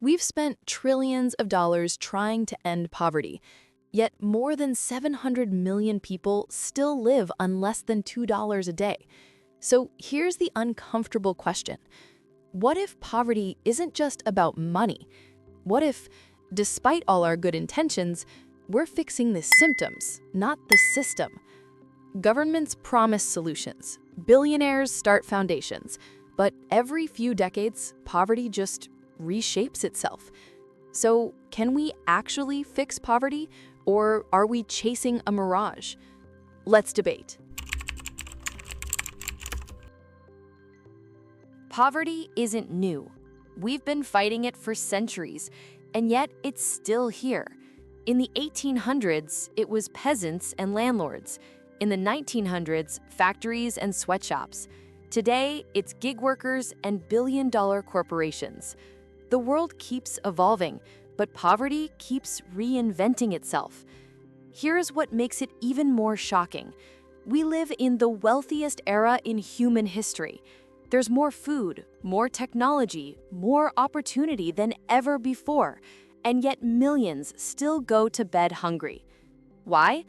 We've spent trillions of dollars trying to end poverty, yet more than 700 million people still live on less than $2 a day. So here's the uncomfortable question. What if poverty isn't just about money? What if, despite all our good intentions, we're fixing the symptoms, not the system? Governments promise solutions, billionaires start foundations, but every few decades, poverty just reshapes itself. So, can we actually fix poverty, or are we chasing a mirage? Let's debate. Poverty isn't new. We've been fighting it for centuries, and yet it's still here. In the 1800s, it was peasants and landlords. In the 1900s, factories and sweatshops. Today, it's gig workers and billion-dollar corporations. The world keeps evolving, but poverty keeps reinventing itself. Here's what makes it even more shocking. We live in the wealthiest era in human history. There's more food, more technology, more opportunity than ever before, and yet millions still go to bed hungry. Why?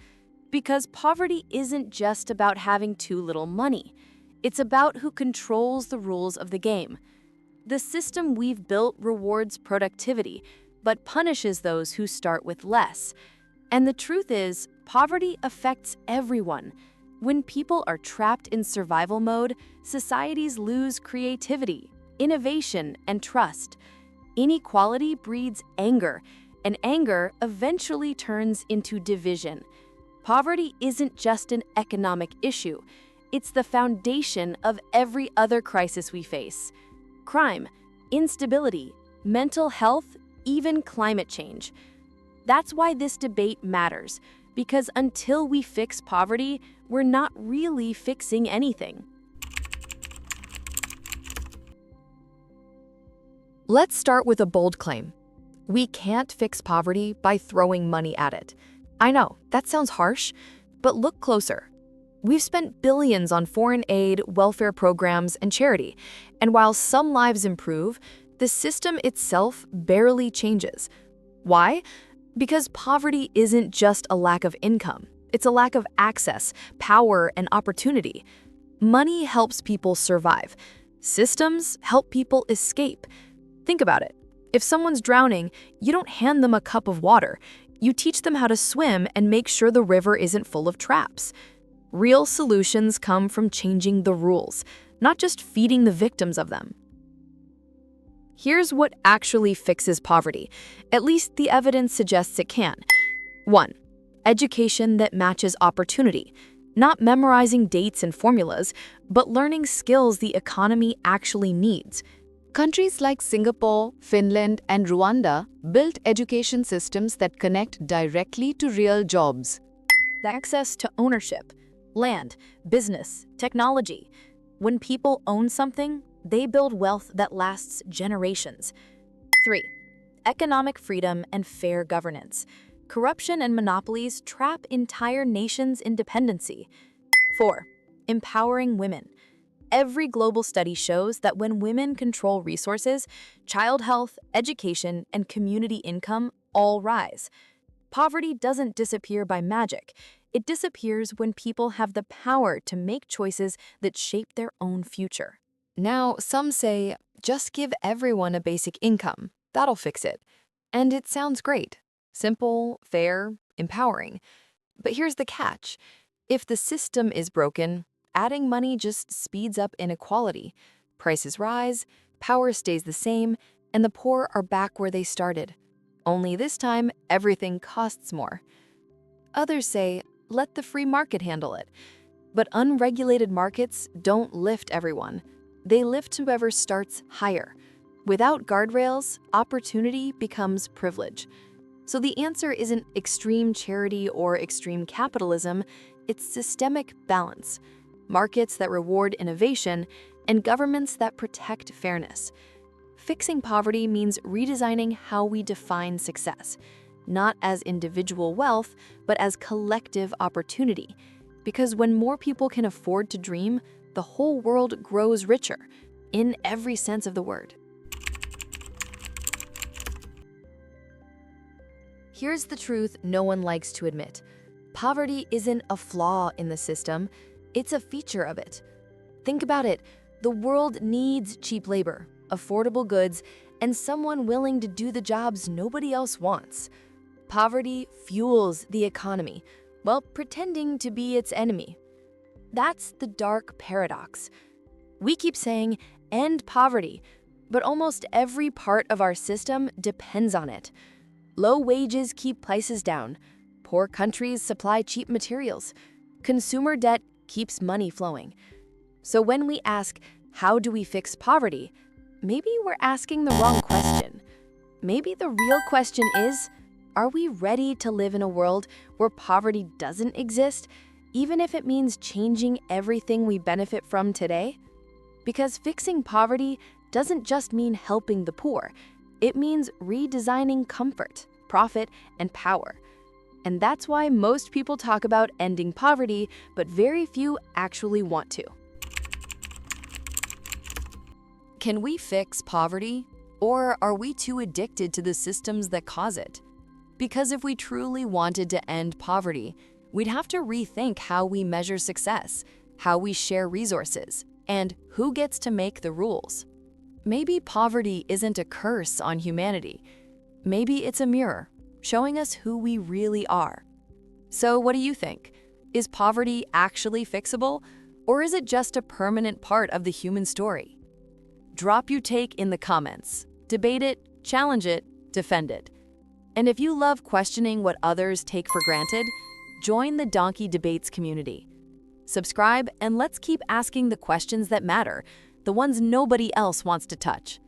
Because poverty isn't just about having too little money. It's about who controls the rules of the game. The system we've built rewards productivity, but punishes those who start with less. And the truth is, poverty affects everyone. When people are trapped in survival mode, societies lose creativity, innovation, and trust. Inequality breeds anger, and anger eventually turns into division. Poverty isn't just an economic issue. It's the foundation of every other crisis we face. Crime, instability, mental health, even climate change. That's why this debate matters, because until we fix poverty, we're not really fixing anything. Let's start with a bold claim. We can't fix poverty by throwing money at it. I know, that sounds harsh, but look closer. We've spent billions on foreign aid, welfare programs, and charity, and while some lives improve, the system itself barely changes. Why? Because poverty isn't just a lack of income. It's a lack of access, power, and opportunity. Money helps people survive. Systems help people escape. Think about it. If someone's drowning, you don't hand them a cup of water. You teach them how to swim and make sure the river isn't full of traps. Real solutions come from changing the rules, not just feeding the victims of them. Here's what actually fixes poverty. At least the evidence suggests it can. 1. Education that matches opportunity. Not memorizing dates and formulas, but learning skills the economy actually needs. Countries like Singapore, Finland, and Rwanda built education systems that connect directly to real jobs. Access to ownership, land, business, technology. When people own something, they build wealth that lasts generations. 3. Economic freedom and fair governance. Corruption and monopolies trap entire nations' independency. 4. Empowering women. Every global study shows that when women control resources, child health, education, and community income all rise. Poverty doesn't disappear by magic. It disappears when people have the power to make choices that shape their own future. Now, some say, just give everyone a basic income. That'll fix it. And it sounds great. Simple, fair, empowering. But here's the catch. If the system is broken, adding money just speeds up inequality. Prices rise, power stays the same, and the poor are back where they started. Only this time, everything costs more. Others say, let the free market handle it. But unregulated markets don't lift everyone. They lift whoever starts higher. Without guardrails, opportunity becomes privilege. So the answer isn't extreme charity or extreme capitalism, it's systemic balance. Markets that reward innovation, and governments that protect fairness. Fixing poverty means redesigning how we define success, not as individual wealth, but as collective opportunity. Because when more people can afford to dream, the whole world grows richer, in every sense of the word. Here's the truth no one likes to admit. Poverty isn't a flaw in the system, it's a feature of it. Think about it. The world needs cheap labor, affordable goods, and someone willing to do the jobs nobody else wants. Poverty fuels the economy, while pretending to be its enemy. That's the dark paradox. We keep saying, end poverty, but almost every part of our system depends on it. Low wages keep prices down. Poor countries supply cheap materials. Consumer debt keeps money flowing. So when we ask, how do we fix poverty? Maybe we're asking the wrong question. Maybe the real question is, are we ready to live in a world where poverty doesn't exist, even if it means changing everything we benefit from today? Because fixing poverty doesn't just mean helping the poor. It means redesigning comfort, profit, and power. And that's why most people talk about ending poverty, but very few actually want to. Can we fix poverty? Or are we too addicted to the systems that cause it? Because if we truly wanted to end poverty, we'd have to rethink how we measure success, how we share resources, and who gets to make the rules. Maybe poverty isn't a curse on humanity. Maybe it's a mirror, showing us who we really are. So what do you think? Is poverty actually fixable, or is it just a permanent part of the human story? Drop your take in the comments. Debate it, challenge it, defend it. And if you love questioning what others take for granted, join the Donkey Debates community. Subscribe and let's keep asking the questions that matter, the ones nobody else wants to touch.